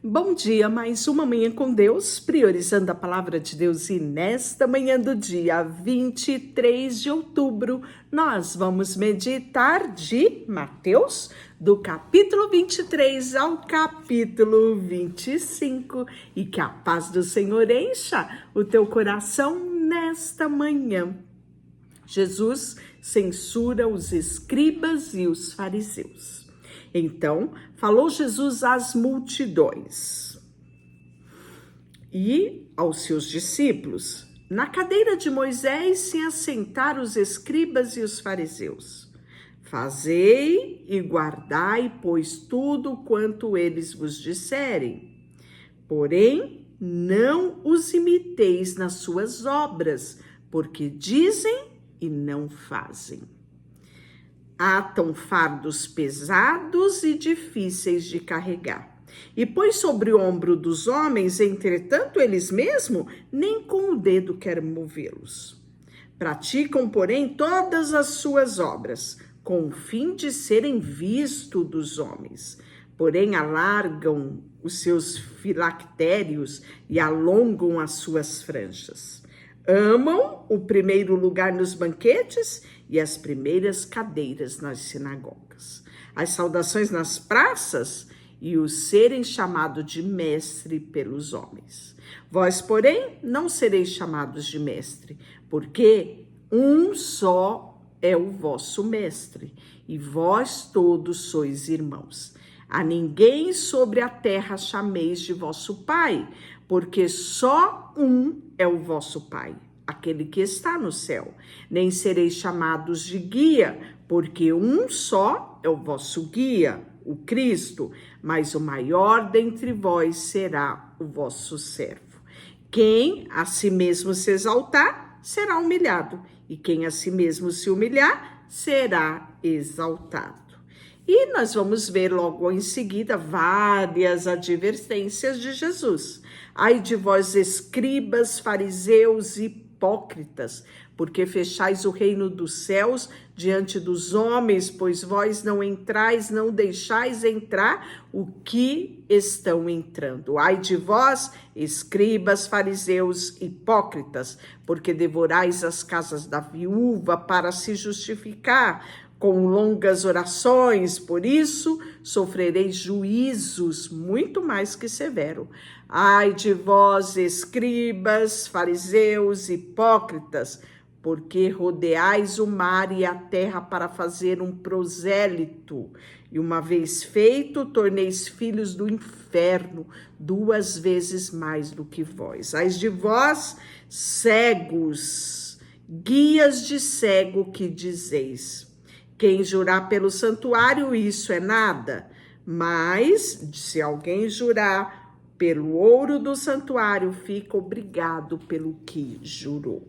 Bom dia, mais uma manhã com Deus, priorizando a palavra de Deus. E nesta manhã do dia 23 de outubro, nós vamos meditar de Mateus, do capítulo 23 ao capítulo 25. E que a paz do Senhor encha o teu coração nesta manhã. Jesus censura os escribas e os fariseus. Então, falou Jesus às multidões e aos seus discípulos: na cadeira de Moisés se assentaram os escribas e os fariseus. Fazei e guardai, pois, tudo quanto eles vos disserem. Porém, não os imiteis nas suas obras, porque dizem e não fazem. Atam fardos pesados e difíceis de carregar, e põe sobre o ombro dos homens, entretanto, eles mesmos nem com o dedo querem movê-los. Praticam, porém, todas as suas obras, com o fim de serem vistos dos homens. Porém, alargam os seus filactérios e alongam as suas franjas. Amam o primeiro lugar nos banquetes e as primeiras cadeiras nas sinagogas, as saudações nas praças e o serem chamado de mestre pelos homens. Vós, porém, não sereis chamados de mestre, porque um só é o vosso mestre, e vós todos sois irmãos. A ninguém sobre a terra chameis de vosso pai, porque só um é o vosso pai, aquele que está no céu. Nem sereis chamados de guia, porque um só é o vosso guia, o Cristo, mas o maior dentre vós será o vosso servo. Quem a si mesmo se exaltar, será humilhado, e quem a si mesmo se humilhar, será exaltado. E nós vamos ver logo em seguida várias advertências de Jesus. Ai de vós, escribas, fariseus e hipócritas, porque fechais o reino dos céus diante dos homens, pois vós não entrais, não deixais entrar o que estão entrando. Ai de vós, escribas, fariseus, hipócritas, porque devorais as casas da viúva para se justificar com longas orações, por isso sofrereis juízos muito mais que severo. Ai de vós, escribas, fariseus, hipócritas, porque rodeais o mar e a terra para fazer um prosélito, e uma vez feito, torneis filhos do inferno, 2 vezes mais do que vós. Ai de vós, cegos, guias de cego, que dizeis: quem jurar pelo santuário, isso é nada. Mas, se alguém jurar pelo ouro do santuário, fica obrigado pelo que jurou.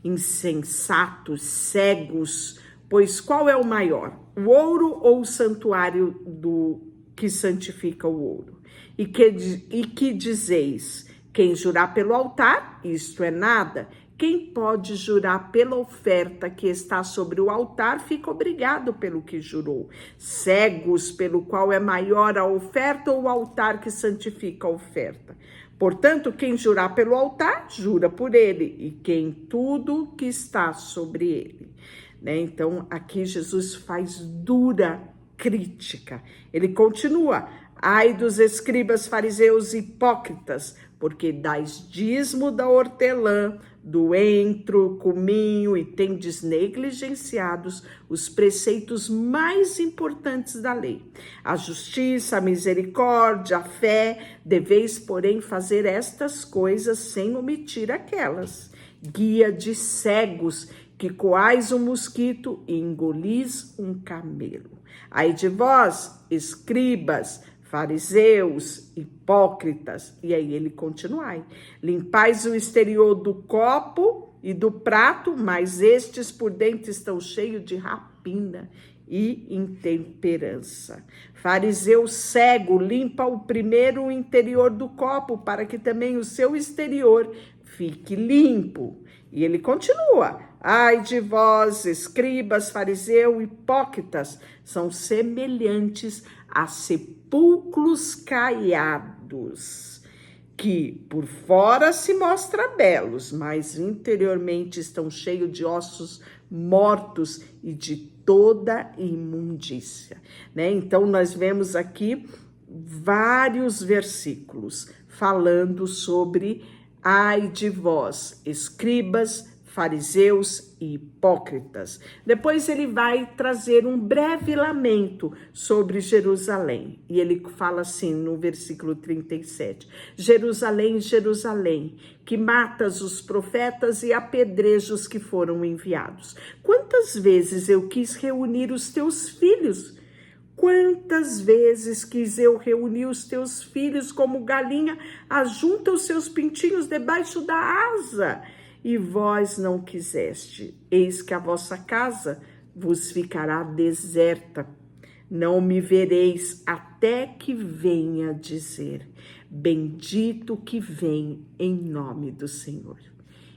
Insensatos, cegos, pois qual é o maior? O ouro ou o santuário do que santifica o ouro? E que dizeis: quem jurar pelo altar, isto é nada. Quem pode jurar pela oferta que está sobre o altar, fica obrigado pelo que jurou. Cegos, pelo qual é maior a oferta ou o altar que santifica a oferta. Portanto, quem jurar pelo altar, jura por ele, e quem tudo que está sobre ele. Então, aqui Jesus faz dura crítica. Ele continua: ai dos escribas, fariseus, hipócritas, porque dais dízimo da hortelã, do entro, cominho, e tendes negligenciados os preceitos mais importantes da lei: a justiça, a misericórdia, a fé. Deveis, porém, fazer estas coisas sem omitir aquelas. Guia de cegos, que coais um mosquito e engolis um camelo. Ai de vós, escribas, fariseus, hipócritas, e aí ele continua: limpais o exterior do copo e do prato, mas estes por dentro estão cheios de rapina e intemperança. Fariseu cego, limpa o primeiro o interior do copo, para que também o seu exterior fique limpo. E ele continua: Ai de vós, escribas, fariseu, hipócritas, são semelhantes a sepulcros caiados, que por fora se mostram belos, mas interiormente estão cheios de ossos mortos e de toda imundícia, né? Então nós vemos aqui vários versículos falando sobre ai de vós, escribas, fariseus e hipócritas. Depois ele vai trazer um breve lamento sobre Jerusalém. E ele fala assim no versículo 37. Jerusalém, Jerusalém, que matas os profetas e apedrejas os que foram enviados. Quantas vezes eu quis reunir os teus filhos? Quantas vezes quis eu reunir os teus filhos como galinha ajunta os seus pintinhos debaixo da asa? E vós não quiseste. Eis que a vossa casa vos ficará deserta. Não me vereis até que venha dizer, bendito que vem em nome do Senhor.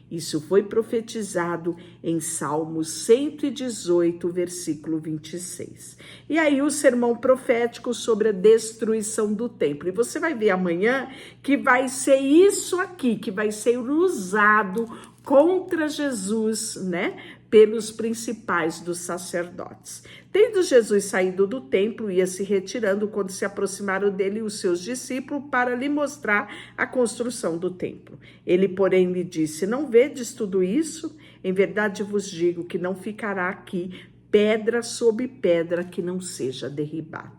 Isso foi profetizado em Salmos 118, versículo 26. E aí o sermão profético sobre a destruição do templo. E você vai ver amanhã que vai ser isso aqui, que vai ser usado contra Jesus, né? Pelos principais dos sacerdotes. Tendo Jesus saído do templo, ia se retirando quando se aproximaram dele os seus discípulos para lhe mostrar a construção do templo. Ele, porém, lhe disse, não vedes tudo isso? Em verdade vos digo que não ficará aqui pedra sobre pedra que não seja derribada.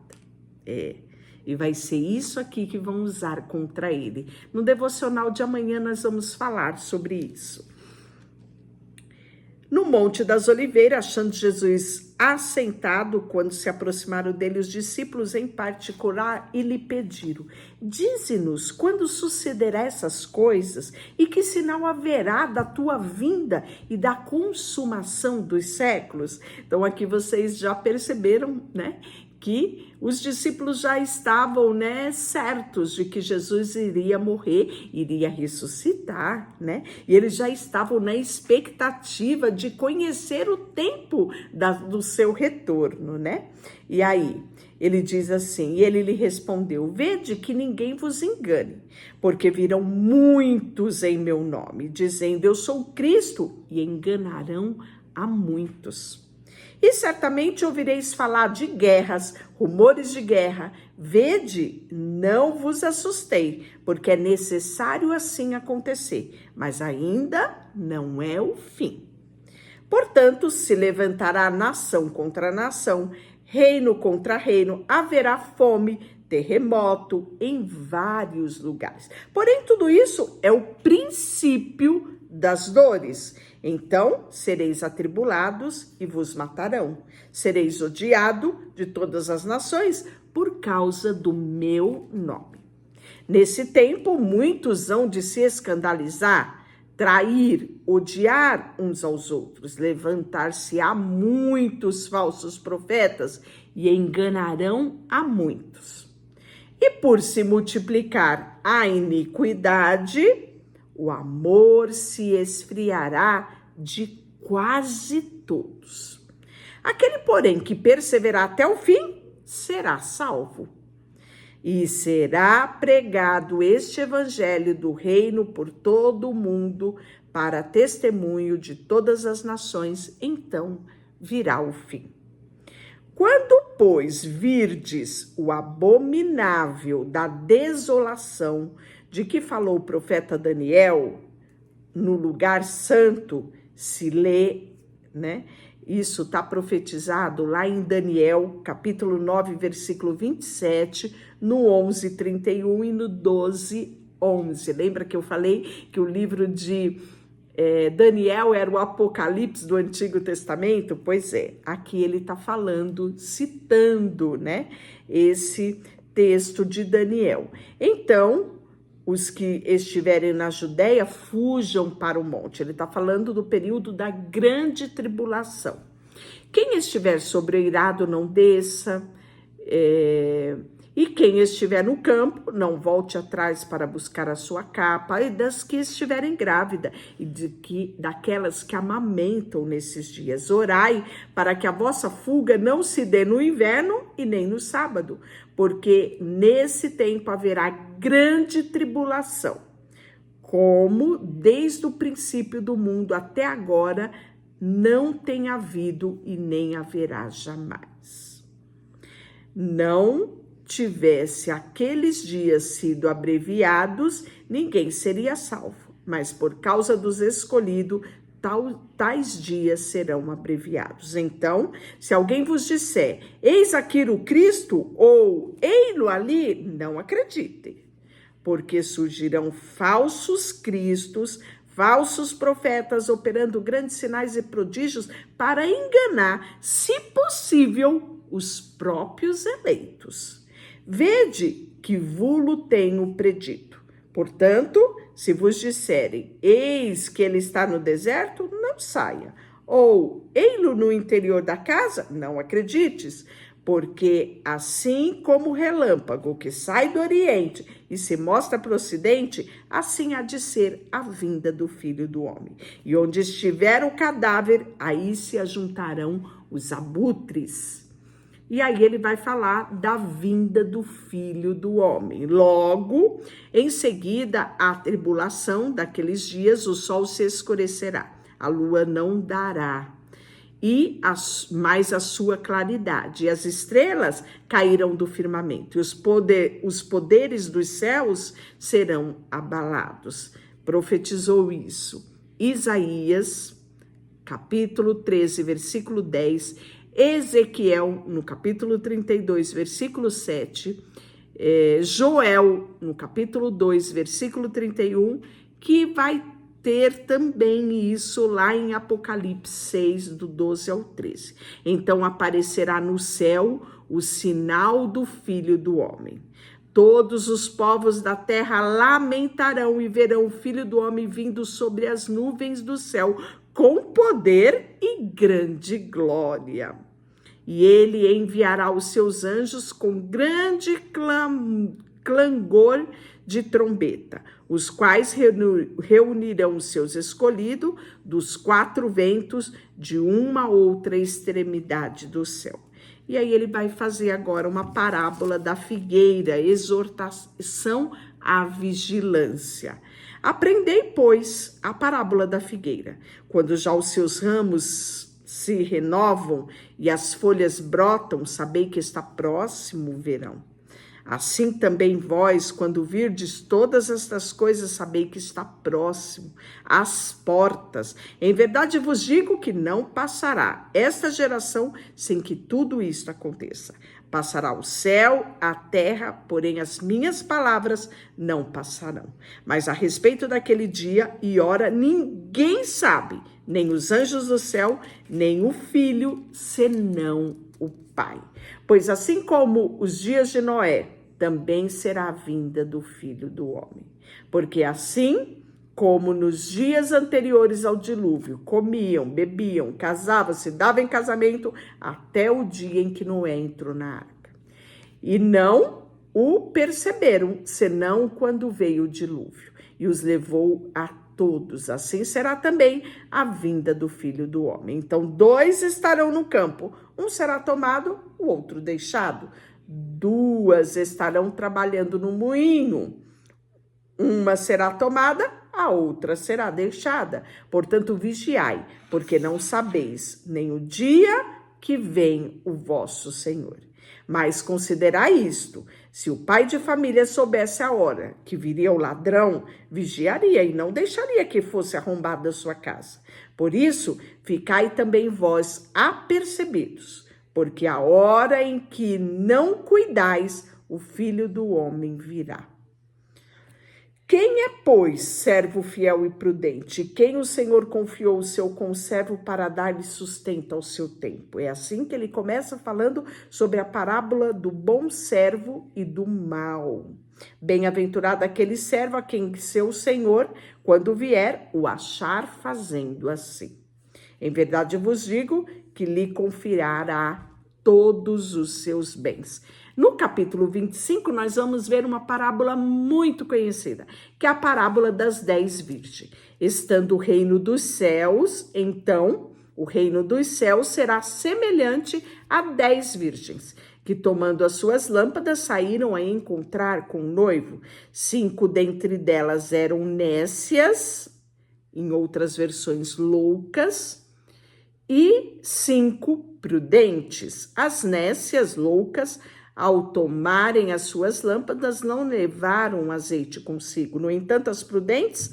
E vai ser isso aqui que vão usar contra ele. No devocional de amanhã nós vamos falar sobre isso. No Monte das Oliveiras, achando Jesus assentado, quando se aproximaram dele os discípulos em particular e lhe pediram, dize-nos quando sucederá essas coisas e que sinal haverá da tua vinda e da consumação dos séculos? Então aqui vocês já perceberam, né? Que os discípulos já estavam, né, certos de que Jesus iria morrer, iria ressuscitar, né? E eles já estavam na expectativa de conhecer o tempo do seu retorno, né? E aí, ele diz assim, e ele lhe respondeu, vede que ninguém vos engane, porque virão muitos em meu nome, dizendo, eu sou Cristo, e enganarão a muitos. E certamente ouvireis falar de guerras, rumores de guerra. Vede, não vos assustei, porque é necessário assim acontecer, mas ainda não é o fim. Portanto, se levantará nação contra nação, reino contra reino, haverá fome, terremoto em vários lugares. Porém, tudo isso é o princípio das dores. Então sereis atribulados e vos matarão. Sereis odiado de todas as nações por causa do meu nome. Nesse tempo, muitos hão de se escandalizar, trair, odiar uns aos outros, levantar-se-á muitos falsos profetas e enganarão a muitos. E por se multiplicar a iniquidade, o amor se esfriará de quase todos. Aquele, porém, que perseverar até o fim, será salvo. E será pregado este evangelho do reino por todo o mundo, para testemunho de todas as nações, então virá o fim. Quando, pois, virdes o abominável da desolação, de que falou o profeta Daniel, no lugar santo, se lê, né? Isso está profetizado lá em Daniel, capítulo 9, versículo 27, no 11:31 e no 12:11. Lembra que eu falei que o livro de Daniel era o Apocalipse do Antigo Testamento? Pois é, aqui ele está falando, citando, né, esse texto de Daniel. Então, os que estiverem na Judéia, fujam para o monte. Ele está falando do período da grande tribulação. Quem estiver sobreirado, não desça. E quem estiver no campo, não volte atrás para buscar a sua capa, e das que estiverem grávidas, e daquelas que amamentam nesses dias. Orai para que a vossa fuga não se dê no inverno e nem no sábado, porque nesse tempo haverá grande tribulação, como desde o princípio do mundo até agora não tem havido e nem haverá jamais. Não tivesse aqueles dias sido abreviados, ninguém seria salvo, mas por causa dos escolhidos, tais dias serão abreviados. Então, se alguém vos disser, eis aqui o Cristo, ou ei-lo ali, não acreditem, porque surgirão falsos cristos, falsos profetas, operando grandes sinais e prodígios para enganar, se possível, os próprios eleitos. Vede que vulo tenho predito. Portanto, se vos disserem, eis que ele está no deserto, não saia. Ou, ei-lo no interior da casa, não acredites. Porque assim como o relâmpago que sai do oriente e se mostra para o ocidente, assim há de ser a vinda do Filho do Homem. E onde estiver o cadáver, aí se ajuntarão os abutres. E aí ele vai falar da vinda do Filho do Homem. Logo, em seguida, a tribulação daqueles dias, o sol se escurecerá, a lua não dará, mais a sua claridade, e as estrelas cairão do firmamento, e os poderes dos céus serão abalados. Profetizou isso Isaías, capítulo 13, versículo 10, Ezequiel, no capítulo 32, versículo 7, Joel, no capítulo 2, versículo 31, que vai ter também isso lá em Apocalipse 6, do 12 ao 13. Então aparecerá no céu o sinal do Filho do Homem. Todos os povos da terra lamentarão e verão o Filho do Homem vindo sobre as nuvens do céu, com poder e grande glória. E ele enviará os seus anjos com grande clangor de trombeta, os quais reunirão os seus escolhidos dos quatro ventos de uma outra extremidade do céu. E aí ele vai fazer agora uma parábola da figueira, exortação à vigilância. Aprendei, pois, a parábola da figueira. Quando já os seus ramos se renovam e as folhas brotam, sabei que está próximo o verão. Assim também vós, quando virdes todas estas coisas, sabei que está próximo às portas. Em verdade vos digo que não passará esta geração sem que tudo isto aconteça. Passará o céu, a terra, porém as minhas palavras não passarão. Mas a respeito daquele dia e hora, ninguém sabe, nem os anjos do céu, nem o Filho, senão o Pai. Pois assim como os dias de Noé, também será a vinda do Filho do Homem. Porque assim como nos dias anteriores ao dilúvio, comiam, bebiam, casavam, se davam em casamento, até o dia em que Noé entrou na arca. E não o perceberam, senão quando veio o dilúvio, e os levou a todos. Assim será também a vinda do Filho do Homem. Então, 2 estarão no campo, um será tomado, o outro deixado. 2 estarão trabalhando no moinho, uma será tomada, a outra será deixada. Portanto, vigiai, porque não sabeis nem o dia que vem o vosso Senhor. Mas considerai isto: se o pai de família soubesse a hora que viria o ladrão, vigiaria e não deixaria que fosse arrombada a sua casa. Por isso, ficai também vós apercebidos, porque a hora em que não cuidais, o Filho do Homem virá. Quem é, pois, servo fiel e prudente? Quem o Senhor confiou o seu conservo para dar-lhe sustento ao seu tempo? É assim que ele começa falando sobre a parábola do bom servo e do mau. Bem-aventurado aquele servo a quem seu Senhor, quando vier, o achar fazendo assim. Em verdade vos digo que lhe confiará todos os seus bens. No capítulo 25, nós vamos ver uma parábola muito conhecida, que é a parábola das 10 virgens. Estando o reino dos céus, então, o reino dos céus será semelhante a 10 virgens, que tomando as suas lâmpadas saíram a encontrar com o noivo. 5 dentre delas eram nécias, em outras versões loucas, e 5 prudentes. As nécias loucas, ao tomarem as suas lâmpadas, não levaram azeite consigo. No entanto, as prudentes,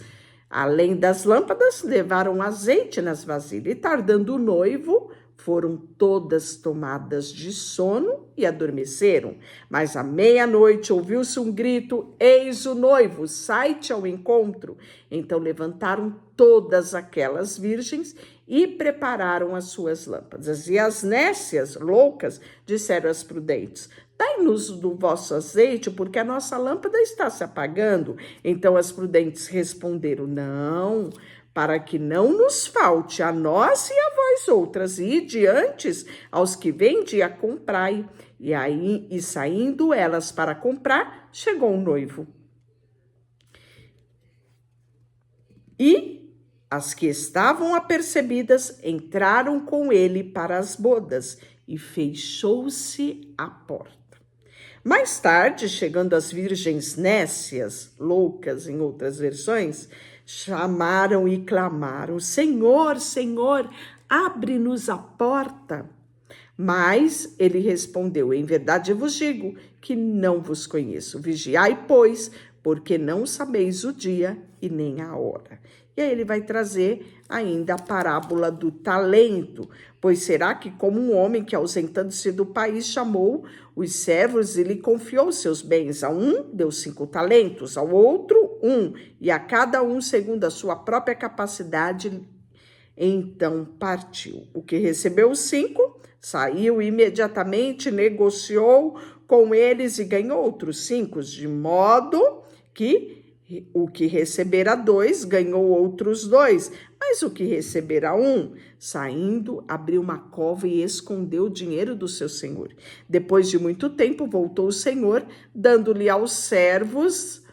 além das lâmpadas, levaram azeite nas vasilhas. E tardando o noivo, foram todas tomadas de sono e adormeceram. Mas à meia-noite ouviu-se um grito: eis o noivo, sai-te ao encontro. Então levantaram todas aquelas virgens e prepararam as suas lâmpadas. E as nécias, loucas, disseram às prudentes: dai-nos do vosso azeite, porque a nossa lâmpada está se apagando. Então as prudentes responderam: não, para que não nos falte a nós e a vós outras, e diante aos que vendem a comprai. E saindo elas para comprar, chegou o noivo. E as que estavam apercebidas entraram com ele para as bodas, e fechou-se a porta. Mais tarde, chegando as virgens nécias, loucas em outras versões, chamaram e clamaram: Senhor, Senhor, abre-nos a porta. Mas ele respondeu: em verdade vos digo que não vos conheço. Vigiai, pois, porque não sabeis o dia e nem a hora. E aí ele vai trazer ainda a parábola do talento. Pois será que como um homem que, ausentando-se do país, chamou os servos e lhe confiou seus bens? A um deu 5 talentos, ao outro 1, e a cada um segundo a sua própria capacidade. Então partiu. O que recebeu os 5, saiu imediatamente, negociou com eles e ganhou outros 5, de modo que o que recebera 2 ganhou outros 2, mas o que recebera 1, saindo, abriu uma cova e escondeu o dinheiro do seu senhor. Depois de muito tempo, voltou o senhor, dando-lhe aos servos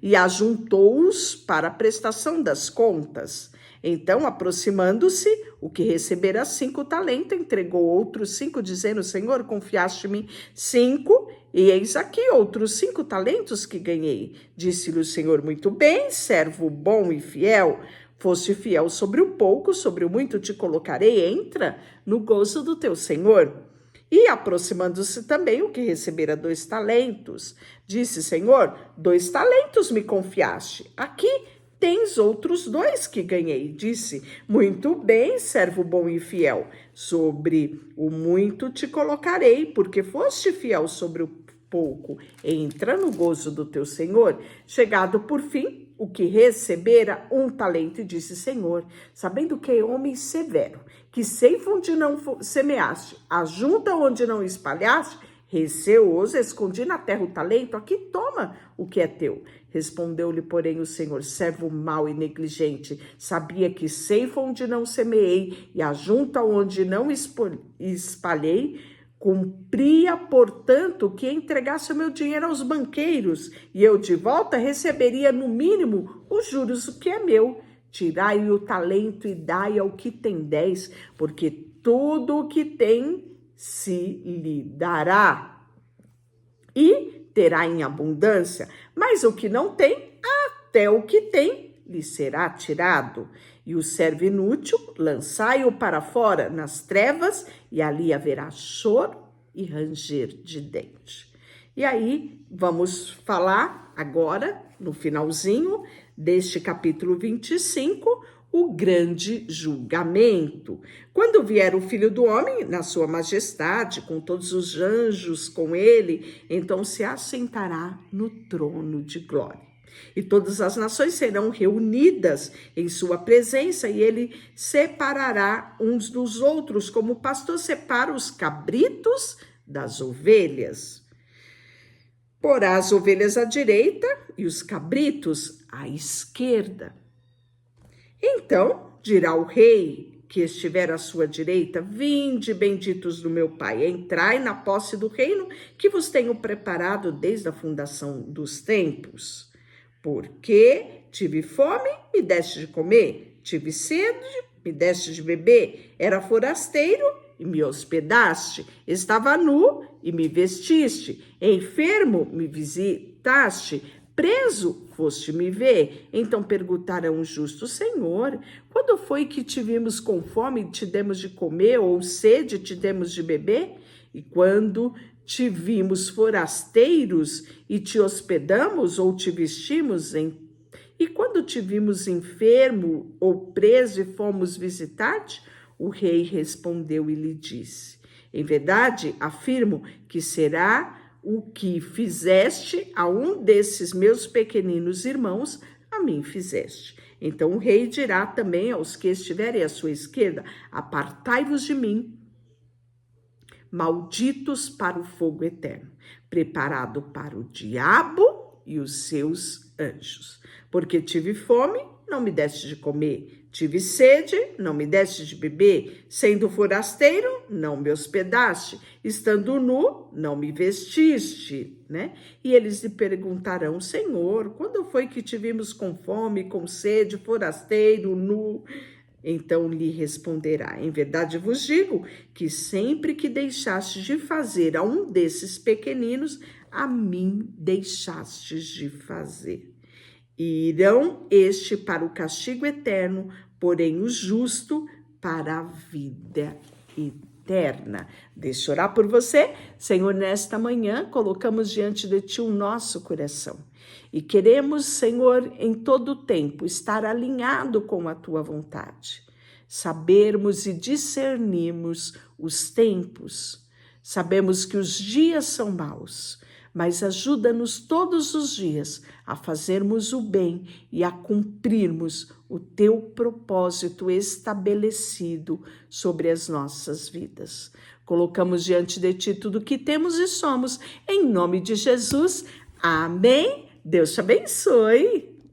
e ajuntou-os para a prestação das contas. Então, aproximando-se, o que recebera 5 talentos, entregou outros 5, dizendo: Senhor, confiaste-me 5, e eis aqui outros 5 talentos que ganhei. Disse-lhe o Senhor: muito bem, servo bom e fiel. Foste fiel sobre o pouco, sobre o muito te colocarei. Entra no gozo do teu Senhor. E aproximando-se também o que recebera 2 talentos, disse: Senhor, 2 talentos me confiaste. Aqui tens outros 2 que ganhei. Disse: muito bem, servo bom e fiel. Sobre o muito te colocarei, porque foste fiel sobre o pouco. Entra no gozo do teu Senhor. Chegado por fim, o que recebera 1 talento, e disse: Senhor, sabendo que é homem severo, que ceifa onde não semeaste, ajunta onde não espalhaste, receoso, escondi na terra o talento, aqui toma o que é teu. Respondeu-lhe, porém, o Senhor: servo mau e negligente, sabia que ceifa onde não semeei e ajunta onde não espalhei. Cumpria, portanto, que entregasse o meu dinheiro aos banqueiros, e eu de volta receberia, no mínimo, os juros, o que é meu. Tirai o talento e dai ao que tem 10, porque tudo o que tem se lhe dará, e terá em abundância, mas o que não tem, até o que tem, lhe será tirado. E o servo inútil, lançai-o para fora nas trevas, e ali haverá choro e ranger de dente. E aí, vamos falar agora, no finalzinho deste capítulo 25, o grande julgamento. Quando vier o Filho do Homem, na sua majestade, com todos os anjos com ele, então se assentará no trono de glória. E todas as nações serão reunidas em sua presença, e ele separará uns dos outros, como o pastor separa os cabritos das ovelhas. Porá as ovelhas à direita e os cabritos à esquerda. Então dirá o rei que estiver à sua direita, vinde, benditos do meu Pai, entrai na posse do reino que vos tenho preparado desde a fundação dos tempos. Porque tive fome, me deste de comer, tive sede, me deste de beber, era forasteiro e me hospedaste, estava nu e me vestiste, enfermo, me visitaste, preso, foste me ver. Então perguntarão os justos: Senhor, quando foi que te vimos com fome e te demos de comer, ou sede e te demos de beber? E quando te vimos forasteiros e te hospedamos, ou te vestimos E quando te vimos enfermo ou preso e fomos visitar-te? O rei respondeu e lhe disse: Em verdade, afirmo que será o que fizeste a um desses meus pequeninos irmãos, a mim fizeste. Então o rei dirá também aos que estiverem à sua esquerda: Apartai-vos de mim, malditos para o fogo eterno, preparado para o diabo e os seus anjos. Porque tive fome, não me deste de comer, tive sede, não me deste de beber, sendo forasteiro, não me hospedaste, estando nu, não me vestiste, né? E eles lhe perguntarão: Senhor, quando foi que te vimos com fome, com sede, forasteiro, nu? Então lhe responderá: Em verdade vos digo que sempre que deixastes de fazer a um desses pequeninos, a mim deixastes de fazer. E irão este para o castigo eterno, porém o justo para a vida eterna. Deixa eu orar por você. Senhor, nesta manhã colocamos diante de Ti o nosso coração. E queremos, Senhor, em todo o tempo estar alinhado com a Tua vontade. Sabermos e discernirmos os tempos. Sabemos que os dias são maus, mas ajuda-nos todos os dias a fazermos o bem e a cumprirmos o Teu propósito estabelecido sobre as nossas vidas. Colocamos diante de Ti tudo o que temos e somos, em nome de Jesus. Amém. Deus te abençoe.